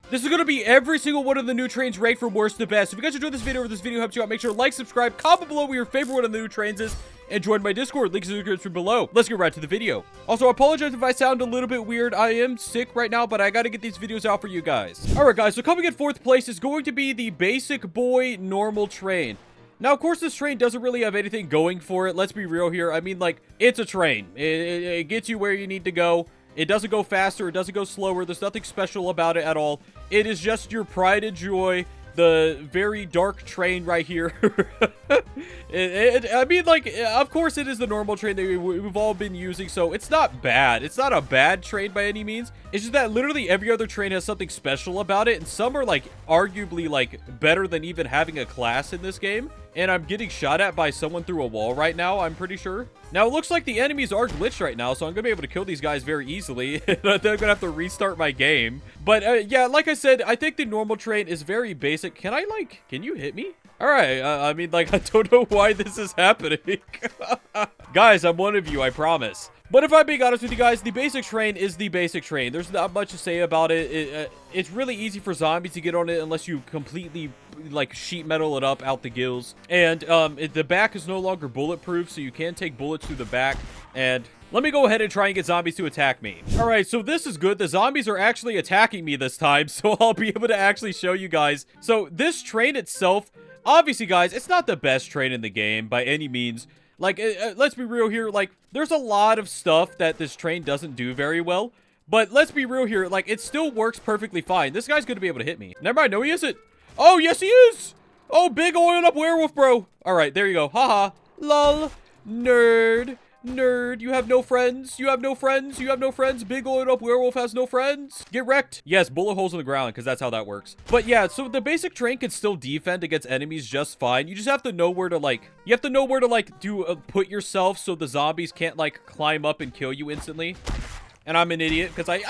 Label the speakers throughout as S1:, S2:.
S1: This is going to be every single one of the new trains ranked from worst to best. If you guys enjoyed this video or this video helped you out, make sure to like, subscribe, comment below what your favorite one of the new trains is, and join my Discord. Links in the description below. Let's get right to the video. Also, I apologize if I sound a little bit weird. I am sick right now, but I got to get these videos out for you guys. All right, guys. So coming in 4th place is going to be the Basic Boy normal train. Now, of course, this train doesn't really have anything going for it. Let's be real here. I mean, like, it's a train. It gets you where you need to go. It doesn't go faster. It doesn't go slower. There's nothing special about it at all. It is just your pride and joy. The very dark train right here. I mean, like, of course, it is the normal train that we've all been using, so it's not bad. It's not a bad train by any means. It's just that literally every other train has something special about it, and some are, like, arguably, like, better than even having a class in this game. And I'm getting shot at by someone through a wall right now, I'm pretty sure. Now, it looks like the enemies are glitched right now, so I'm going to be able to kill these guys very easily. Then I'm going to have to restart my game. But, yeah, like I said, I think the normal train is very basic. Can you hit me? All right, I mean, like, I don't know why this is happening. Guys, I'm one of you, I promise. But if I'm being honest with you guys, the basic train is the basic train. There's not much to say about it. It's really easy for zombies to get on it unless you completely, like, sheet metal it up out the gills. And the back is no longer bulletproof, so you can take bullets through the back. And let me go ahead and try and get zombies to attack me. All right, so this is good. The zombies are actually attacking me this time, so I'll be able to actually show you guys. So this train itself, obviously, guys, it's not the best train in the game by any means. Like, let's be real here. Like, there's a lot of stuff that this train doesn't do very well. But let's be real here. Like, it still works perfectly fine. This guy's going to be able to hit me. Never mind. No, he isn't. Oh, yes, he is. Oh, big oiled up werewolf, bro. All right, there you go. Haha. Lol. Nerd. Nerd, you have no friends. You have no friends. You have no friends. Big oiled up werewolf has no friends. Get wrecked. Yes, bullet holes in the ground, because that's how that works. But yeah, so the basic train can still defend against enemies just fine. You just have to know where to, like, put yourself so the zombies can't, like, climb up and kill you instantly. And I'm an idiot, because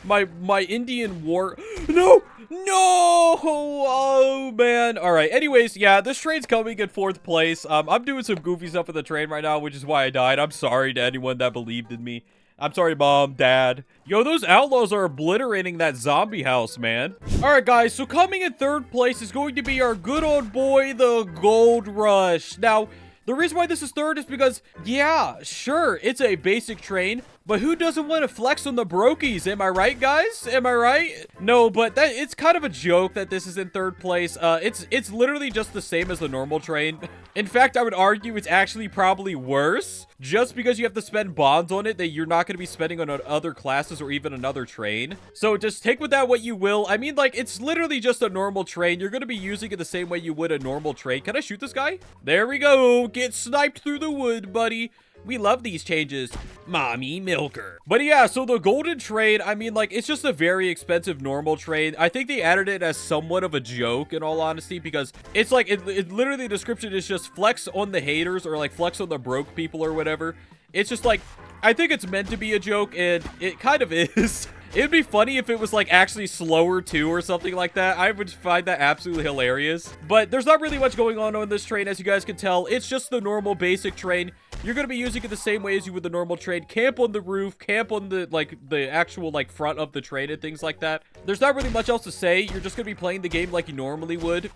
S1: my Indian war. No! No! Oh, man. All right. Anyways, yeah, this train's coming in 4th place. I'm doing some goofy stuff with the train right now, which is why I died. I'm sorry to anyone that believed in me. I'm sorry, Mom, Dad. Yo, those outlaws are obliterating that zombie house, man. All right, guys. So coming in 3rd place is going to be our good old boy, the Gold Rush. Now, the reason why this is 3rd is because, yeah, sure, it's a basic train, but who doesn't want to flex on the brokies? Am I right, guys? Am I right? No, but it's kind of a joke that this is in 3rd place. It's literally just the same as the normal train. In fact, I would argue it's actually probably worse, just because you have to spend bonds on it that you're not going to be spending on other classes or even another train. So just take with that what you will. I mean, like, it's literally just a normal train. You're going to be using it the same way you would a normal train. Can I shoot this guy? There we go. Get sniped through the wood, buddy. We love these changes, Mommy Milker. But yeah, so the golden train, I mean, like, it's just a very expensive normal train. I think they added it as somewhat of a joke, in all honesty, because it's like, it literally, the description is just flex on the haters or like flex on the broke people or whatever. It's just like, I think it's meant to be a joke, and it kind of is. It'd be funny if it was, like, actually slower, too, or something like that. I would find that absolutely hilarious. But there's not really much going on this train, as you guys can tell. It's just the normal basic train. You're going to be using it the same way as you would the normal train. Camp on the roof, camp on the, like, the actual, like, front of the train and things like that. There's not really much else to say. You're just going to be playing the game like you normally would.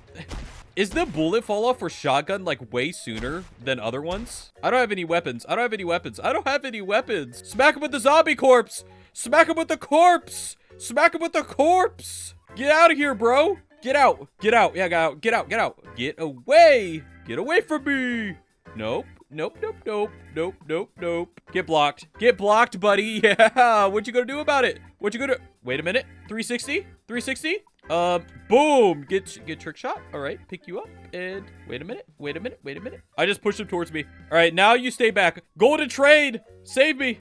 S1: Is the bullet fall off for shotgun, like, way sooner than other ones? I don't have any weapons. I don't have any weapons. I don't have any weapons. Smack him with the zombie corpse. Smack him with the corpse. Smack him with the corpse. Get out of here, bro. Get out. Get out. Yeah, get out. Get out. Get out. Get away. Get away from me. Nope. Nope, nope, nope, nope, nope, nope. Get blocked. Get blocked, buddy. Yeah. What you gonna do about it? What you gonna... Wait a minute. 360? 360? Boom. Get trick shot. All right. Pick you up. And wait a minute. Wait a minute. Wait a minute. I just pushed him towards me. All right. Now you stay back. Golden train. Save me.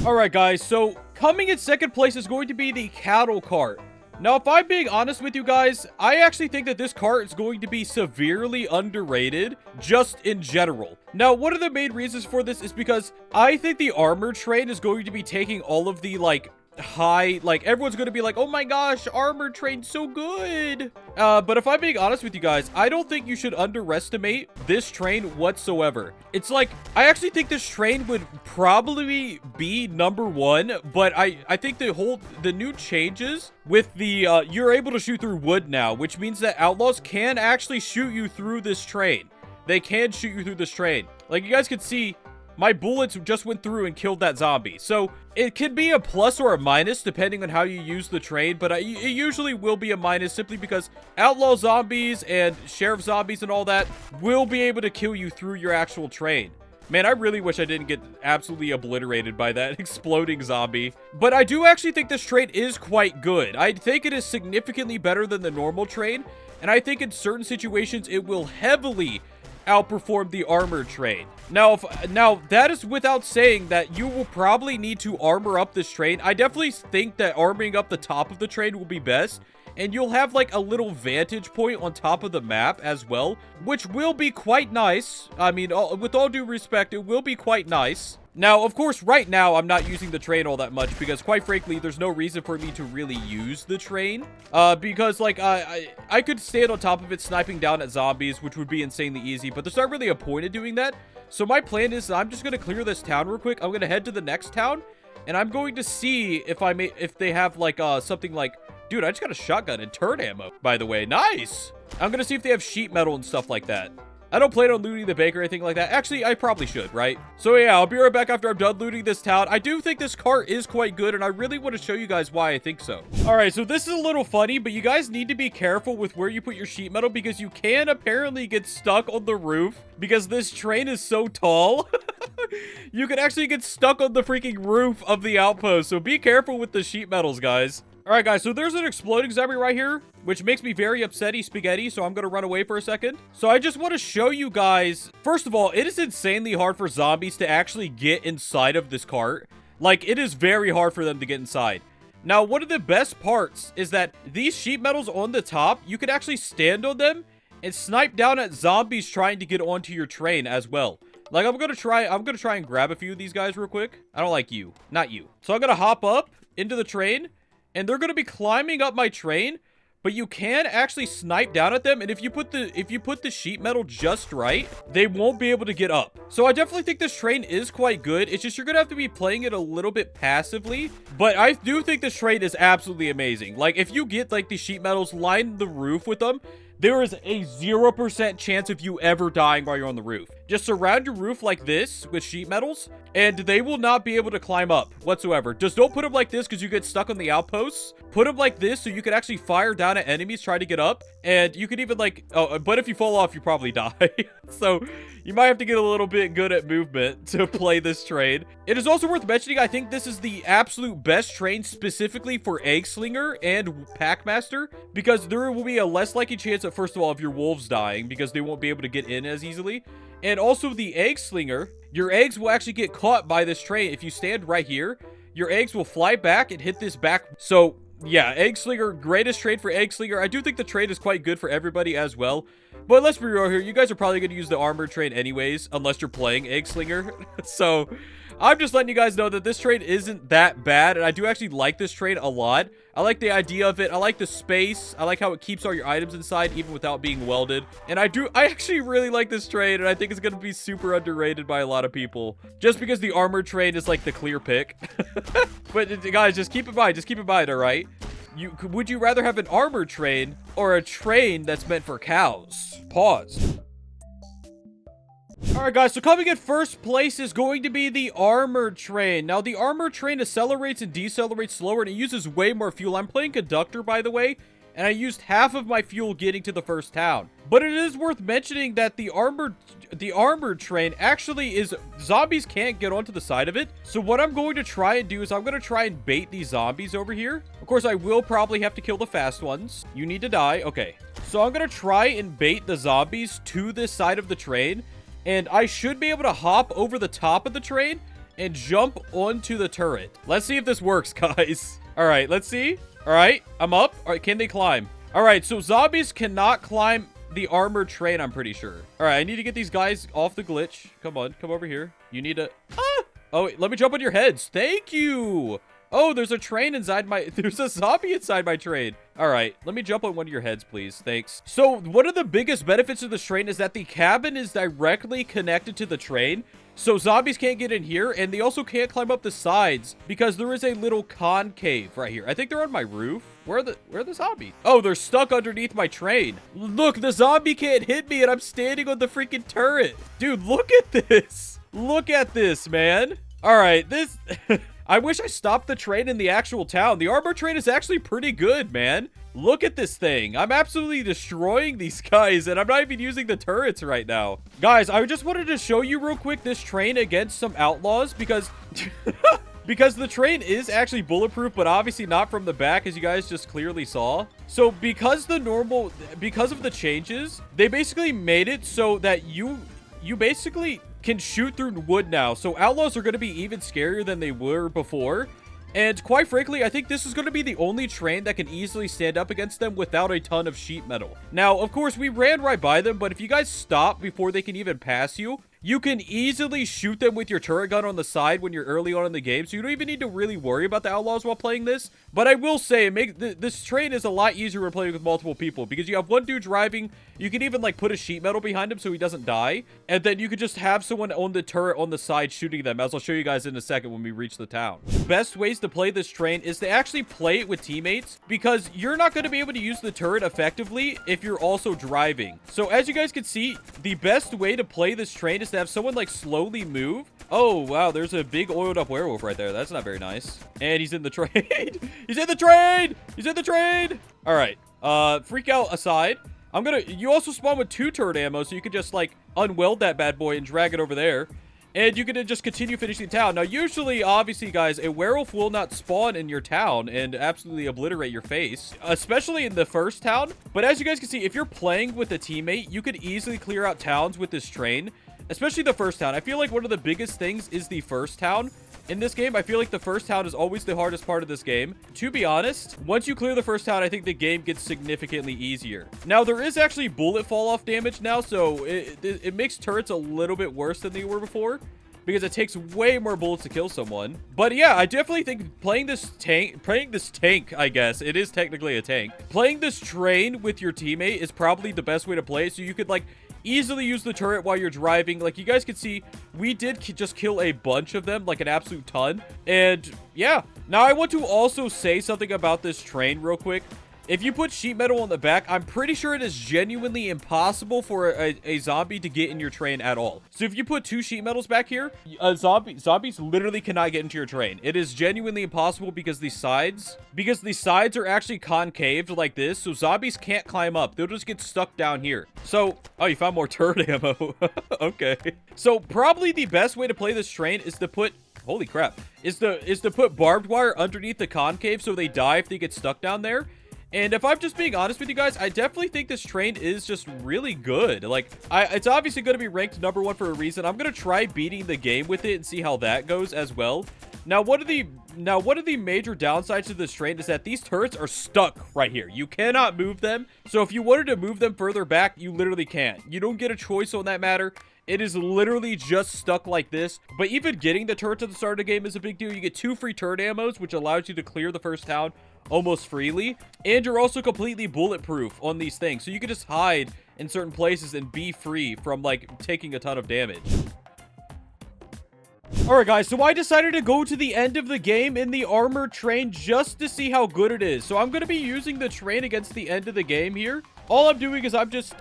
S1: All right, guys. So coming in 2nd place is going to be the cattle cart. Now, if I'm being honest with you guys, I actually think that this cart is going to be severely underrated just in general. Now, one of the main reasons for this is because I think the armor train is going to be taking all of the, like, high, like, everyone's going to be like, oh my gosh, armored train's so good. But if I'm being honest with you guys, I don't think you should underestimate this train whatsoever. It's like, I actually think this train would probably be #1, but I think the new changes with the, you're able to shoot through wood now, which means that outlaws can actually shoot you through this train. They can shoot you through this train. Like, you guys can see, my bullets just went through and killed that zombie. So it could be a plus or a minus depending on how you use the train, but it usually will be a minus simply because outlaw zombies and sheriff zombies and all that will be able to kill you through your actual train. Man, I really wish I didn't get absolutely obliterated by that exploding zombie. But I do actually think this train is quite good. I think it is significantly better than the normal train, and I think in certain situations it will heavily outperform the armored train. Now, that is without saying that you will probably need to armor up this train. I definitely think that armoring up the top of the train will be best, and you'll have like a little vantage point on top of the map as well, which will be quite nice. I mean, with all due respect, it will be quite nice. Now, of course, right now, I'm not using the train all that much because, quite frankly, there's no reason for me to really use the train. Because, like, I could stand on top of it sniping down at zombies, which would be insanely easy, but there's not really a point of doing that. So my plan is that I'm just going to clear this town real quick. I'm going to head to the next town, and I'm going to see if they have, like, something like... Dude, I just got a shotgun and turret ammo, by the way. Nice! I'm going to see if they have sheet metal and stuff like that. I don't plan on looting the bank or anything like that. Actually, I probably should, right? So yeah, I'll be right back after I'm done looting this town. I do think this cart is quite good, and I really want to show you guys why I think so. All right, so this is a little funny, but you guys need to be careful with where you put your sheet metal because you can apparently get stuck on the roof because this train is so tall. You can actually get stuck on the freaking roof of the outpost, so be careful with the sheet metals, guys. All right, guys, so there's an exploding zombie right here, which makes me very upsetty spaghetti, so I'm going to run away for a second. So I just want to show you guys, first of all, it is insanely hard for zombies to actually get inside of this cart. Like, it is very hard for them to get inside. Now, one of the best parts is that these sheet metals on the top, you could actually stand on them and snipe down at zombies trying to get onto your train as well. Like, I'm going to try and grab a few of these guys real quick. I don't like you, not you. So I'm going to hop up into the train. And they're going to be climbing up my train, but you can actually snipe down at them. And if you put the sheet metal just right, they won't be able to get up. So I definitely think this train is quite good. It's just you're going to have to be playing it a little bit passively. But I do think this train is absolutely amazing. Like, if you get, like, the sheet metals, line the roof with them, there is a 0% chance of you ever dying while you're on the roof. Just surround your roof like this with sheet metals, and they will not be able to climb up whatsoever. Just don't put them like this because you get stuck on the outposts. Put them like this so you can actually fire down at enemies trying to get up. And you can even, like... Oh, but if you fall off, you probably die. So you might have to get a little bit good at movement to play this train. It is also worth mentioning, I think this is the absolute best train specifically for Egg Slinger and Packmaster, because there will be a less likely chance of, first of all, of your wolves dying because they won't be able to get in as easily. And also the Egg Slinger, your eggs will actually get caught by this train. If you stand right here, your eggs will fly back and hit this back. So yeah, Egg Slinger, greatest train for Egg Slinger. I do think the train is quite good for everybody as well. But let's be real here. You guys are probably going to use the armored train anyways, unless you're playing Egg Slinger. So I'm just letting you guys know that this train isn't that bad. And I do actually like this train a lot. I like the idea of it. I like the space. I like how it keeps all your items inside even without being welded. And I actually really like this train. And I think it's going to be super underrated by a lot of people. Just because the armored train is like the clear pick. But guys, just keep in mind, all right? Would you rather have an armored train or a train that's meant for cows? Pause. Alright guys, so coming in first place is going to be the armored train. Now the armored train accelerates and decelerates slower and it uses way more fuel. I'm playing conductor, by the way, and I used half of my fuel getting to the first town. But it is worth mentioning that the armored train actually is, zombies can't get onto the side of it. So what I'm going to try and do is I'm going to try and bait these zombies over here. Of course, I will probably have to kill the fast ones. You need to die. Okay. So I'm going to try and bait the zombies to this side of the train. And I should be able to hop over the top of the train and jump onto the turret. Let's see if this works, guys. All right, let's see. All right, I'm up. All right, can they climb? All right, so zombies cannot climb the armored train, I'm pretty sure. All right, I need to get these guys off the glitch. Come on, come over here. You need to... Ah! Oh, wait, let me jump on your heads. Thank you. Oh, there's a train inside my... There's a zombie inside my train. All right, let me jump on one of your heads, please. Thanks. So one of the biggest benefits of this train is that the cabin is directly connected to the train. So zombies can't get in here, and they also can't climb up the sides because there is a little concave right here. I think they're on my roof. Where are the zombies? Oh, they're stuck underneath my train. Look, the zombie can't hit me, and I'm standing on the freaking turret. Dude, look at this. Look at this, man. All right, this... I wish I stopped the train in the actual town. The armor train is actually pretty good, man. Look at this thing. I'm absolutely destroying these guys, and I'm not even using the turrets right now. Guys, I just wanted to show you real quick this train against some outlaws because... because the train is actually bulletproof, but obviously not from the back, as you guys just clearly saw. So because of the changes, they basically made it so that you basically can shoot through wood now. So outlaws are going to be even scarier than they were before. And quite frankly, I think this is going to be the only train that can easily stand up against them without a ton of sheet metal. Now, of course, we ran right by them, but if you guys stop before they can even pass you, you can easily shoot them with your turret gun on the side when you're early on in the game, so you don't even need to really worry about the outlaws while playing this. But I will say, this train is a lot easier when playing with multiple people, because you have one dude driving, you can even like put a sheet metal behind him so he doesn't die, and then you could just have someone on the turret on the side shooting them, as I'll show you guys in a second when we reach the town. The best ways to play this train is to actually play it with teammates, because you're not going to be able to use the turret effectively if you're also driving. So as you guys can see, the best way to play this train is to have someone like slowly move. Oh wow, there's a big oiled up werewolf right there. That's not very nice. And he's in the train. He's in the train. He's in the train. All right, freak out aside, you also spawn with 2 turret ammo, so you can just like unweld that bad boy and drag it over there, and you can just continue finishing the town. Now usually, obviously guys, a werewolf will not spawn in your town and absolutely obliterate your face, especially in the first town. But as you guys can see, if you're playing with a teammate, you could easily clear out towns with this train, especially the first town. I feel like one of the biggest things is the first town. In this game, I feel like the first town is always the hardest part of this game. To be honest, once you clear the first town, I think the game gets significantly easier. Now, there is actually bullet fall-off damage now, so it makes turrets a little bit worse than they were before, because it takes way more bullets to kill someone. But yeah, I definitely think playing this tank, I guess, it is technically a tank. Playing this train with your teammate is probably the best way to play it, so you could, like, easily use the turret while you're driving. Like you guys can see, we did just kill a bunch of them, like an absolute ton. And yeah, now I want to also say something about this train real quick. If you put sheet metal on the back, I'm pretty sure it is genuinely impossible for a zombie to get in your train at all. So if you put 2 sheet metals back here, zombies literally cannot get into your train. It is genuinely impossible because the sides are actually concaved like this, so zombies can't climb up. They'll just get stuck down here. So, oh, you found more turret ammo. Okay. So probably the best way to play this train is to put, holy crap, is to put barbed wire underneath the concave so they die if they get stuck down there. And if I'm just being honest with you guys, I definitely think this train is just really good. Like, it's obviously going to be ranked #1 for a reason. I'm going to try beating the game with it and see how that goes as well. Now, one of the major downsides to this train is that these turrets are stuck right here. You cannot move them. So if you wanted to move them further back, you literally can't. You don't get a choice on that matter. It is literally just stuck like this. But even getting the turrets at the start of the game is a big deal. You get 2 free turret ammos, which allows you to clear the first town almost freely. And you're also completely bulletproof on these things. So you can just hide in certain places and be free from, like, taking a ton of damage. Alright guys, so I decided to go to the end of the game in the armored train just to see how good it is. So I'm going to be using the train against the end of the game here. All I'm doing is I'm just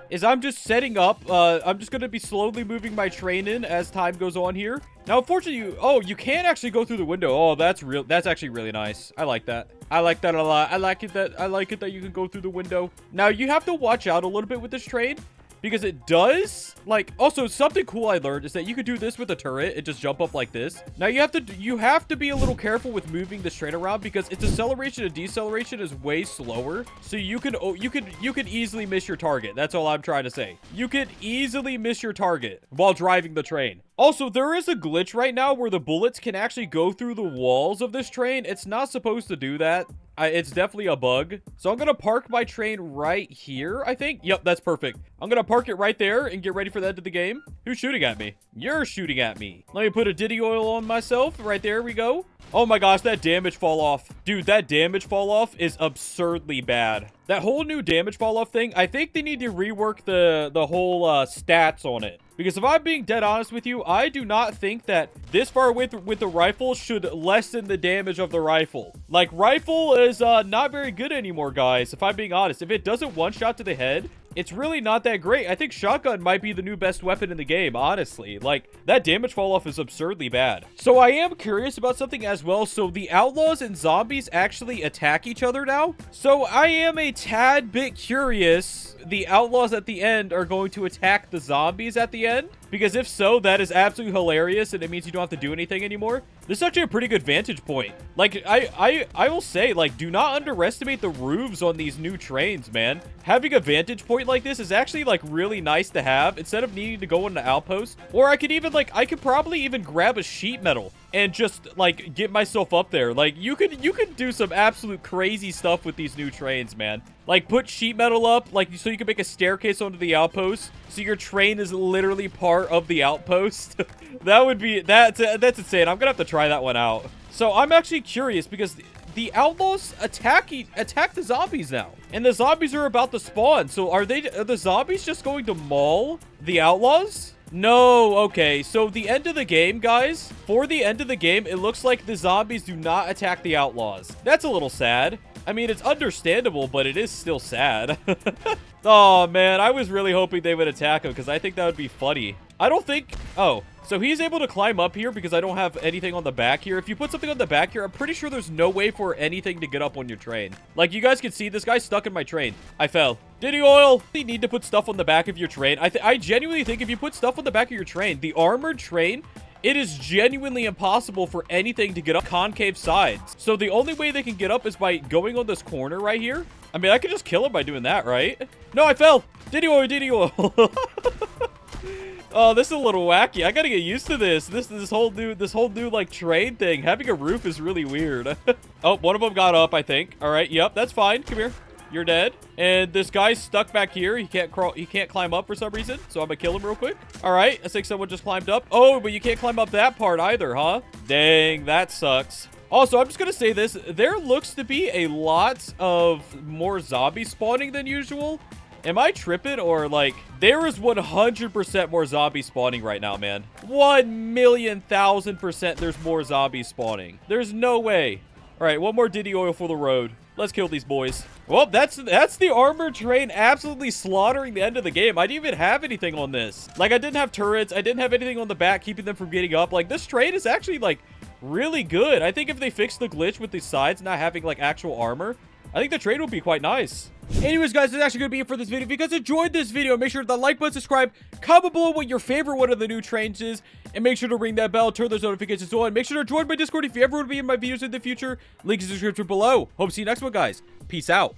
S1: setting up. I'm just going to be slowly moving my train in as time goes on here. Now, unfortunately, you can actually go through the window. Oh, that's actually really nice. I like that. I like that a lot. I like it that you can go through the window. Now, you have to watch out a little bit with this train, because it does, like, also something cool I learned is that you could do this with a turret and just jump up like this. Now you have to be a little careful with moving this train around because its acceleration and deceleration is way slower. So you could easily miss your target. That's all I'm trying to say. You could easily miss your target while driving the train. Also, there is a glitch right now where the bullets can actually go through the walls of this train. It's not supposed to do that. It's definitely a bug. So I'm going to park my train right here, I think. Yep, that's perfect. I'm going to park it right there and get ready for the end of the game. Who's shooting at me? You're shooting at me. Let me put a Diddy oil on myself. Right there we go. Oh my gosh, that damage fall off. Dude, that damage fall off is absurdly bad. That whole new damage fall off thing, I think they need to rework the whole stats on it. Because if I'm being dead honest with you, I do not think that this far away with the rifle should lessen the damage of the rifle. Like, rifle is not very good anymore, guys, if I'm being honest. If it doesn't one-shot to the head, it's really not that great. I think shotgun might be the new best weapon in the game, honestly. Like, that damage fall off is absurdly bad. So I am curious about something as well. So the outlaws and zombies actually attack each other now. So I am a tad bit curious the outlaws at the end are going to attack the zombies at the end. Because if so, that is absolutely hilarious, and it means you don't have to do anything anymore. This is actually a pretty good vantage point. Like, I will say, like, do not underestimate the roofs on these new trains, man. Having a vantage point like this is actually, like, really nice to have, instead of needing to go on the outpost. Or I could even, like, I could probably even grab a sheet metal and just, like, get myself up there. Like, you could do some absolute crazy stuff with these new trains, man. Like, put sheet metal up, like, so you can make a staircase onto the outpost, so your train is literally part of the outpost. That would be, that's insane. I'm gonna have to try that one out. So I'm actually curious because the outlaws attack the zombies now, and the zombies are about to spawn. So are the zombies just going to maul the outlaws? No, okay. So the end of the game, guys, for the end of the game, it looks like the zombies do not attack the outlaws. That's a little sad. I mean, it's understandable, but it is still sad. Oh, man, I was really hoping they would attack him because I think that would be funny. I don't think... Oh, so he's able to climb up here because I don't have anything on the back here. If you put something on the back here, I'm pretty sure there's no way for anything to get up on your train. Like, you guys can see, this guy's stuck in my train. I fell. Diddy oil. You need to put stuff on the back of your train. I genuinely think if you put stuff on the back of your train, the armored train... It is genuinely impossible for anything to get up concave sides. So the only way they can get up is by going on this corner right here. I mean, I could just kill him by doing that, right? No, I fell. Diddy oil, diddy oil. Oh, this is a little wacky. I gotta get used to this. This whole new like train thing. Having a roof is really weird. Oh, one of them got up, I think. All right, yep, that's fine. Come here. You're dead. And this guy's stuck back here. He can't crawl. He can't climb up for some reason. So I'm gonna kill him real quick. All right. I think someone just climbed up. Oh, but you can't climb up that part either, huh? Dang, that sucks. Also, I'm just gonna say this. There looks to be a lot of more zombies spawning than usual. Am I tripping, or like there is 100% more zombies spawning right now, man? 1,000,000% there's more zombies spawning. There's no way. All right, one more Diddy oil for the road. Let's kill these boys. Well, that's the armored train absolutely slaughtering the end of the game. I didn't even have anything on this. Like, I didn't have turrets. I didn't have anything on the back keeping them from getting up. Like, this train is actually, like, really good. I think if they fix the glitch with the sides not having, like, actual armor, I think the train would be quite nice. Anyways, guys, that's actually going to be it for this video. If you guys enjoyed this video, make sure to like button, subscribe, comment below what your favorite one of the new trains is, and make sure to ring that bell, turn those notifications on. Make sure to join my Discord if you ever want to be in my videos in the future. Link is in the description below. Hope to see you next one, guys. Peace out.